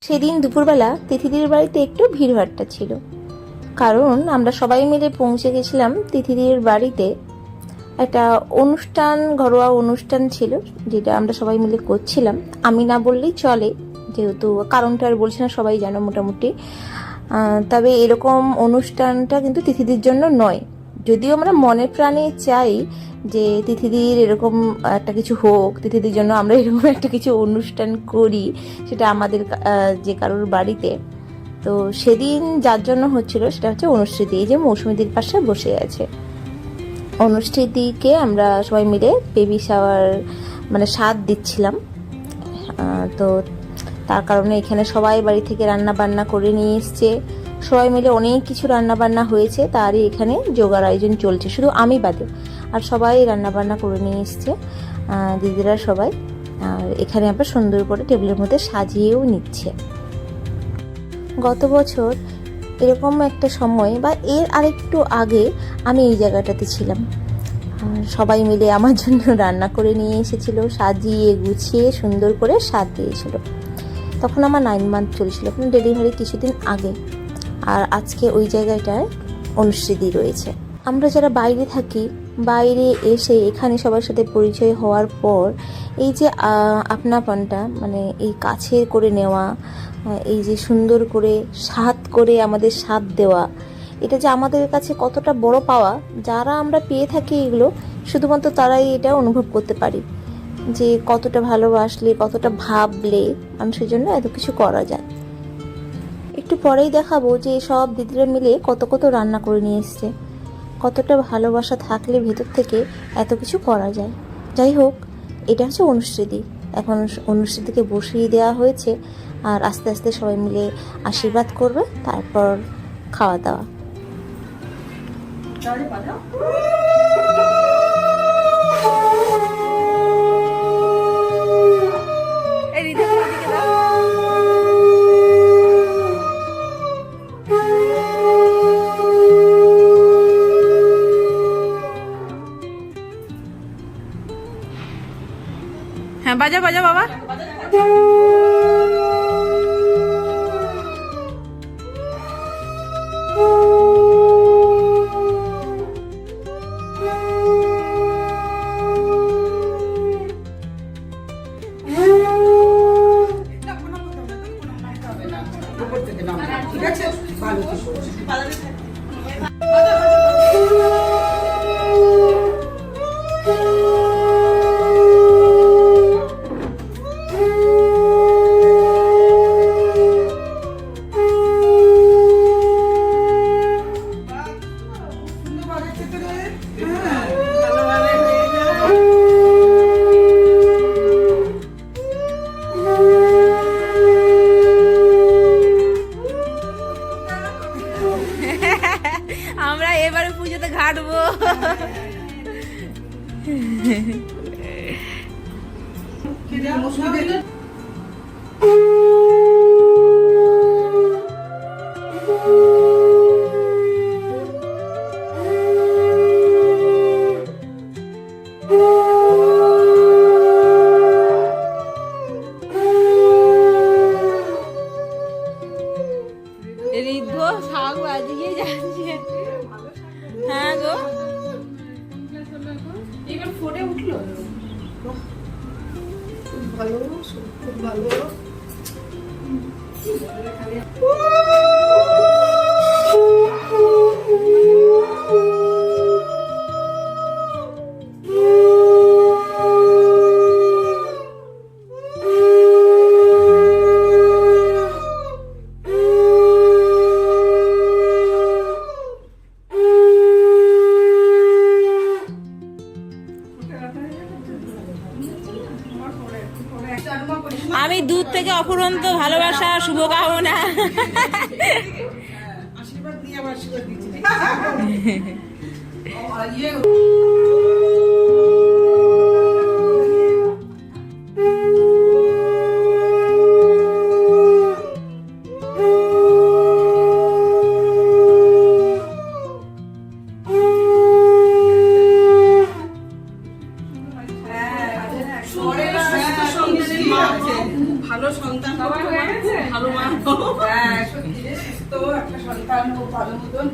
সেদিন দুপুরবেলা তিথিদির বাড়িতে একটু ভিড়ভাট্টা ছিল, কারণ আমরা সবাই মিলে পৌঁছে গেছিলাম তিথিদির বাড়িতে। একটা অনুষ্ঠান, ঘরোয়া অনুষ্ঠান ছিল, যেটা আমরা সবাই মিলে করছিলাম। আমি না বললেই চলে, যেহেতু কারণটা আর বলছি না, সবাই জানো মোটামুটি। তবে এরকম অনুষ্ঠানটা কিন্তু তিথিদির জন্য নয়, যদিও আমরা মনে প্রাণে চাই যে তিথিদির এরকম একটা কিছু হোক, তিথিদির জন্য আমরা এরকম একটা কিছু অনুষ্ঠান করি, সেটা আমাদের যে কারোর বাড়িতে। তো সেদিন যার জন্য হচ্ছিল সেটা হচ্ছে অনুষ্ঠিতি, এই যে মৌসুমীদির পাশে বসে আছে। অনুষ্ঠিতিকে আমরা সবাই মিলে বেবি শাওয়ার মানে স্বাদ দিচ্ছিলাম। তো তার কারণে এখানে সবাই বাড়ি থেকে রান্না বান্না করে নিয়ে এসছে, সবাই মিলে অনেক কিছু রান্না বান্না হয়েছে, তারই এখানে জোগাড় আয়োজন চলছে, শুধু আমি বাদে। আর সবাই রান্না বান্না করে নিয়ে এসছে, দিদিরা সবাই। আর এখানে আমরা সুন্দর করে টেবিলের মধ্যে সাজিয়েও নিচ্ছে। গত বছর এরকম একটা সময় বা এর আরেকটু আগে আমি এই জায়গাটাতে ছিলাম, সবাই মিলে আমার জন্য রান্না করে নিয়ে এসেছিল, সাজিয়ে গুছিয়ে সুন্দর করে স্বাদ দিয়েছিল। তখন আমার 9 মান্থ চলছিল, এখন ডেলিভারি কিছুদিন আগে। আর আজকে ওই জায়গাটায় অনুষ্ঠিতি রয়েছে। আমরা যারা বাইরে থাকি, বাইরে এসে এখানে সবার সাথে পরিচয় হওয়ার পর এই যে আপনাপনটা, মানে এই কাছে করে নেওয়া, এই যে সুন্দর করে স্বাদ করে আমাদের স্বাদ দেওয়া, এটা যে আমাদের কাছে কতটা বড় পাওয়া, যারা আমরা পেয়ে থাকি এগুলো, শুধুমাত্র তারাই এটা অনুভব করতে পারি যে কতটা ভালোবাসলে, কতটা ভাবলে মানুষের জন্য এত কিছু করা যায়। একটু পরেই দেখাবো যে সব দিদিরা মিলে কত কত রান্না করে নিয়ে এসছে, কতটা ভালোবাসা থাকলে ভেতর থেকে এত কিছু করা যায়। যাই হোক, এটা হচ্ছে অনুষ্ঠিতি। এখন অনুষ্ঠিতিকে বসিয়ে দেওয়া হয়েছে, আর আস্তে আস্তে সবাই মিলে আশীর্বাদ করবে, তারপর খাওয়া দাওয়া। হ্যাঁ, বাজা বাজা বাবা। ঠিক আছে, ভালো আমরা এবারে পুজোতে ঘাটবো। ঋদ্ধ শাক বাজিয়ে যাচ্ছে। হ্যাঁ গো, এবার ফোনে উঠলো, খুব ভালো, খুব ভালো। আমি দূর থেকে অফুরন্ত ভালোবাসা, শুভকামনা। আশীর্বাদ দিয়ে আমার আশীর্বাদ দিচ্ছি। ভালো সন্তান, ভালো হ্যাঁ সত্যি রে, সুস্থ একটা সন্তান খুব ভালো মতন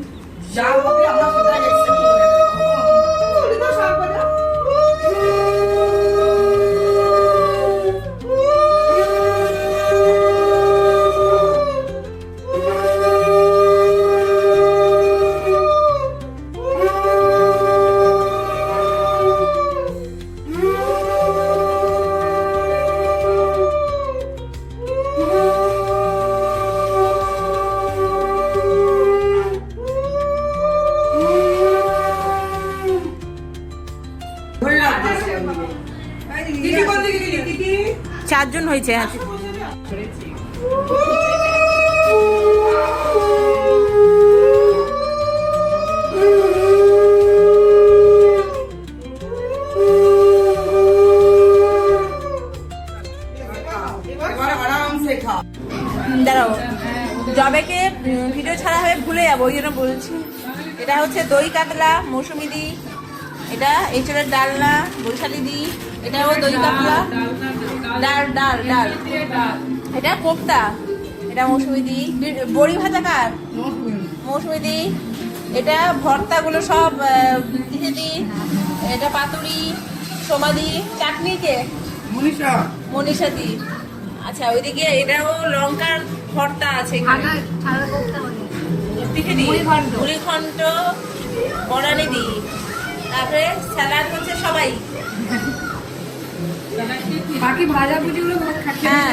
যা হবে আমরা সেটাই accept করে নেবো। বলি তো সব কথা। ভালো লাগছে। দিদি কোন দিকে গেলি দিদি? 4 জন হয়েছে। এবার আরামসে খা। দাঁড়াও, জবেকে ভিডিও ছাড়া হয়ে ভুলে যাবো, ওই জন্য বলছি। এটা হচ্ছে দই কাতলা মৌসুমি দি, এটা এঁচড়ের ডালনা বৈশালী দি, এটাও দই কাতলা ডাল ডাল ডাল, এটা কোপ্তা, এটা মৌসুমি দি। বড়ি ভাজা কার? মৌসুমি দি। এটা ভর্তাগুলো সব দিদি দি, এটা পাতুরি সোমাদি, চাটনি কে? মনীষা মনীষা দি। আচ্ছা ওইদিকে এটাও লঙ্কার ভর্তা আছে এখানে। মুড়ি ঘন্ট বড়ানি দি, তারপরে স্যালাড হচ্ছে সবাই। বাকি ভাজা ভুজিগুলো হ্যাঁ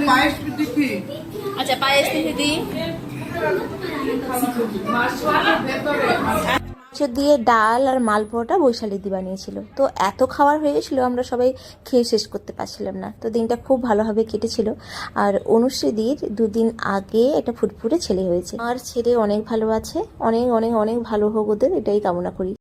পায়েস দিচ্ছি। আচ্ছা পায়েস থেকে দি। দিয়ে ডাল আর মালপোয়াটা বৈশালী দি বানিয়েছিল। তো এত খাবার হয়ে গেছিলো আমরা সবাই খেয়ে শেষ করতে পারছিলাম না। তো দিনটা খুব ভালোভাবে কেটেছিল। আর অনুশ্রীদির 2 দিন আগে একটা ফুটফুটে ছেলে হয়েছে। আর ছেলে অনেক ভালো আছে, অনেক অনেক অনেক ভালো হোক ওদের, এটাই কামনা করি।